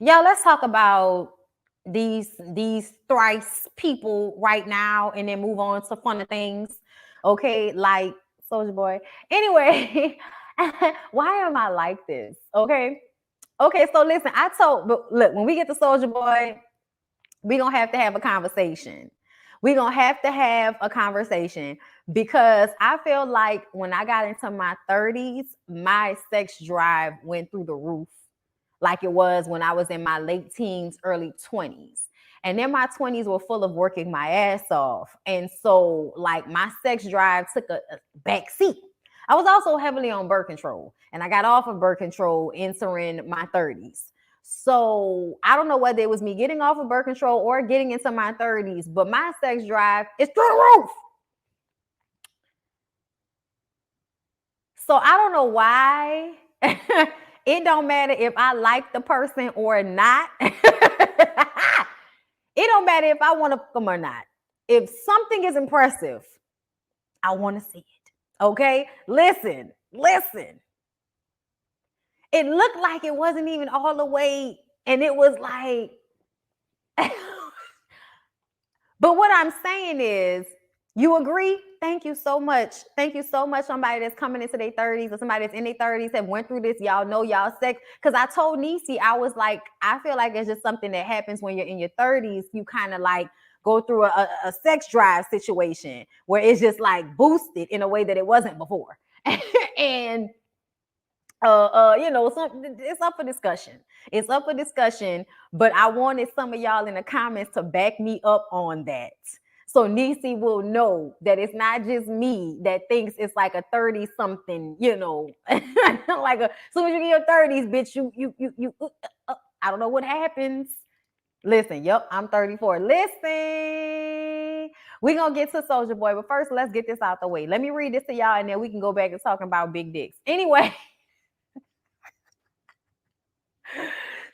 Y'all, let's talk about these thrice people right now and then move on to funner things. Okay, like Soldier Boy. Anyway, why am I like this? Okay. Okay, so listen, but look, when we get to Soldier Boy, we're gonna have a conversation. We're gonna have a conversation because I feel like when I got into my 30s, my sex drive went through the roof like it was when I was in my late teens, early 20s. And then my 20s were full of working my ass off. And so, like, my sex drive took a back seat. I was also heavily on birth control, and I got off of birth control entering my 30s. So I don't know whether it was me getting off of birth control or getting into my 30s, but my sex drive is through the roof. So I don't know why. It don't matter if I like the person or not. It don't matter if I want to fuck them or not. If something is impressive, I want to see it. Okay? Listen. It looked like it wasn't even all the way, and it was like, but what I'm saying is, you agree? Thank you so much. Thank you so much. Somebody that's coming into their 30s or somebody that's in their 30s have went through this. Y'all know y'all sex. Because I told Nicki, I was like, I feel like it's just something that happens when you're in your 30s. You kind of like go through a sex drive situation where it's just like boosted in a way that it wasn't before. And it's up for discussion. It's up for discussion, but I wanted some of y'all in the comments to back me up on that. So Nicki will know that it's not just me that thinks it's like a 30-something, like as soon as you get your 30s, bitch, you I don't know what happens. Listen, yep, I'm 34. Listen, we're going to get to Soldier Boy, but first, let's get this out the way. Let me read this to y'all, and then we can go back and talking about big dicks. Anyway.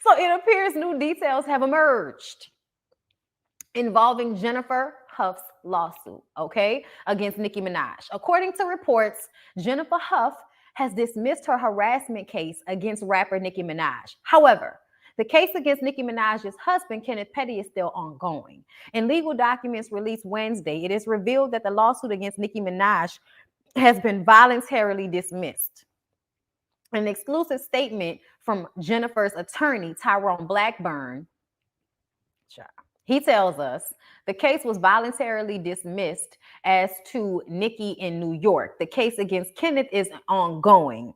So it appears new details have emerged involving Jennifer Hough's lawsuit, okay, against Nicki Minaj. According to reports, Jennifer Hough has dismissed her harassment case against rapper Nicki Minaj. However, the case against Nicki Minaj's husband, Kenneth Petty, is still ongoing. In legal documents released Wednesday, it is revealed that the lawsuit against Nicki Minaj has been voluntarily dismissed. An exclusive statement from Jennifer's attorney, Tyrone Blackburn, he tells us the case was voluntarily dismissed as to Nicki in New York. The case against Kenneth is ongoing.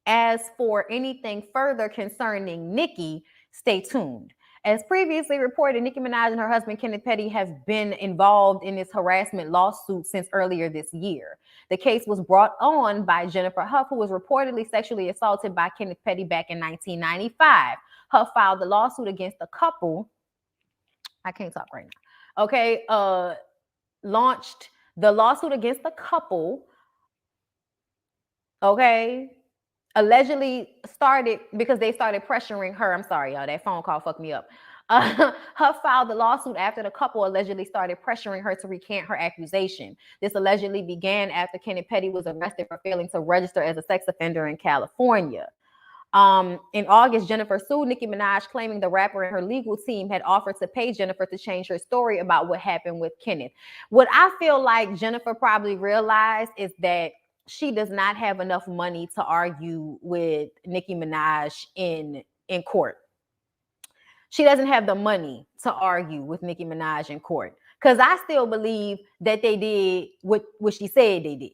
As for anything further concerning Nicki, stay tuned. As previously reported, Nicki Minaj and her husband, Kenneth Petty, have been involved in this harassment lawsuit since earlier this year. The case was brought on by Jennifer Hough, who was reportedly sexually assaulted by Kenneth Petty back in 1995. Hough filed the lawsuit against the couple. I can't talk right now. Okay, launched the lawsuit against the couple. Okay, allegedly started because they started pressuring her. I'm sorry, y'all. That phone call fucked me up. Hough filed the lawsuit after the couple allegedly started pressuring her to recant her accusation. This allegedly began after Kenneth Petty was arrested for failing to register as a sex offender in California. In August, Jennifer sued Nicki Minaj, claiming the rapper and her legal team had offered to pay Jennifer to change her story about what happened with Kenneth. What I feel like Jennifer probably realized is that she does not have enough money to argue with Nicki Minaj in court. She doesn't have the money to argue with Nicki Minaj in court. Because I still believe that they did what she said they did.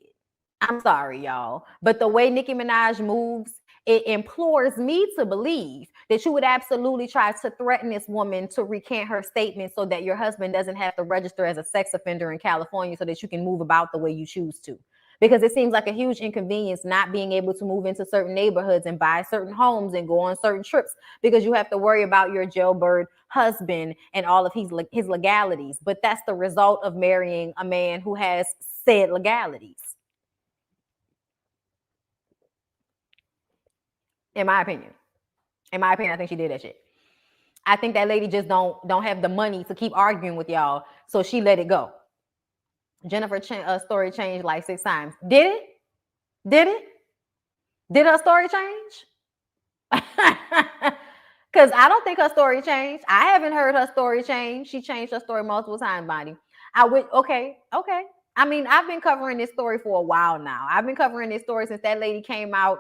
I'm sorry, y'all. But the way Nicki Minaj moves, it implores me to believe that you would absolutely try to threaten this woman to recant her statement so that your husband doesn't have to register as a sex offender in California so that you can move about the way you choose to. Because it seems like a huge inconvenience not being able to move into certain neighborhoods and buy certain homes and go on certain trips because you have to worry about your jailbird husband and all of his legalities. But that's the result of marrying a man who has said legalities. In my opinion, I think she did that shit. I think that lady just don't have the money to keep arguing with y'all, so she let it go. Jennifer's story changed like 6 times. Did it? Did her story change? Because I don't think her story changed. I haven't heard her story change. She changed her story multiple times, Bonnie. I would, okay. I mean, I've been covering this story for a while now. I've been covering this story since that lady came out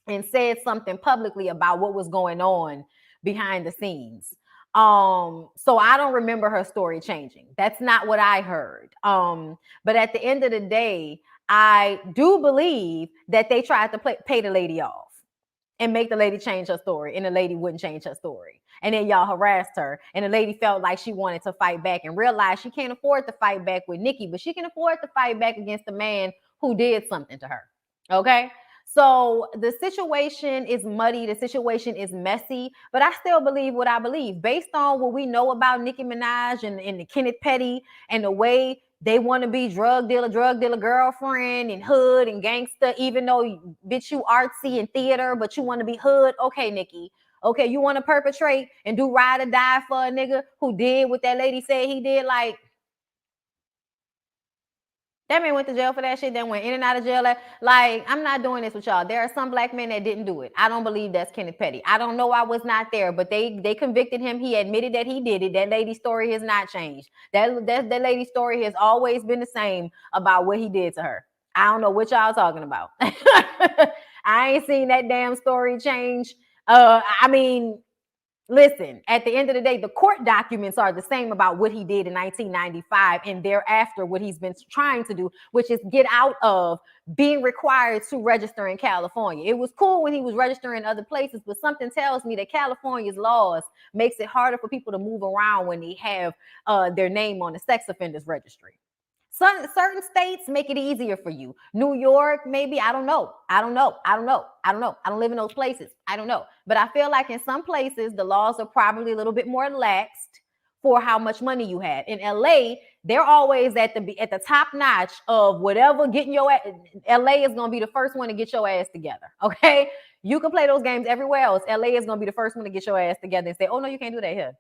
and said something publicly about what was going on behind the scenes. So I don't remember her story changing. That's not what I heard. But at the end of the day, I do believe that they tried to pay the lady off and make the lady change her story, and the lady wouldn't change her story. And then y'all harassed her, and the lady felt like she wanted to fight back and realized she can't afford to fight back with Nicki, but she can afford to fight back against the man who did something to her. Okay? So the situation is muddy, the situation is messy, but I still believe what I believe. Based on what we know about Nicki Minaj and the Kenneth Petty and the way they want to be drug dealer girlfriend and hood and gangster, even though bitch you artsy and theater, but you want to be hood. Okay, Nicki. Okay, you want to perpetrate and do ride or die for a nigga who did what that lady said he did. Like, that man went to jail for that shit, then went in and out of jail. Like, I'm not doing this with y'all. There are some black men that didn't do it. I don't believe that's Kenneth Petty. I don't know. I was not there, but they convicted him. He admitted that he did it. That lady's story has not changed. That lady's story has always been the same about what he did to her. I don't know what y'all talking about. I ain't seen that damn story change. I mean, listen, at the end of the day, the court documents are the same about what he did in 1995 and thereafter what he's been trying to do, which is get out of being required to register in California. It was cool when he was registering other places, but something tells me that California's laws makes it harder for people to move around when they have their name on the sex offenders registry. Certain states make it easier for you. New York, maybe. I don't know. I don't live in those places. I don't know. But I feel like in some places, the laws are probably a little bit more laxed for how much money you have. In LA, they're always at the top notch of whatever getting your ass. LA is going to be the first one to get your ass together. Okay? You can play those games everywhere else. LA is going to be the first one to get your ass together and say, oh, no, you can't do that here.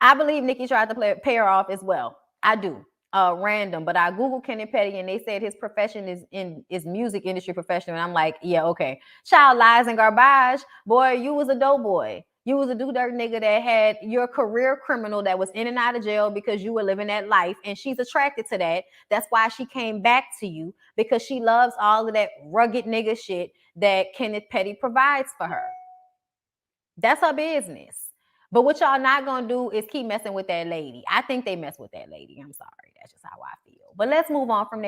I believe Nicki tried to pay her off as well. I do. Random, but I Googled Kenneth Petty and they said his profession is music industry professional. And I'm like, yeah, okay. Child lies and garbage. Boy, you was a dope boy. You was a do-dirt nigga that had your career criminal that was in and out of jail because you were living that life. And she's attracted to that. That's why she came back to you, because she loves all of that rugged nigga shit that Kenneth Petty provides for her. That's her business. But what y'all not gonna do is keep messing with that lady. I think they mess with that lady. I'm sorry. That's just how I feel. But let's move on from there.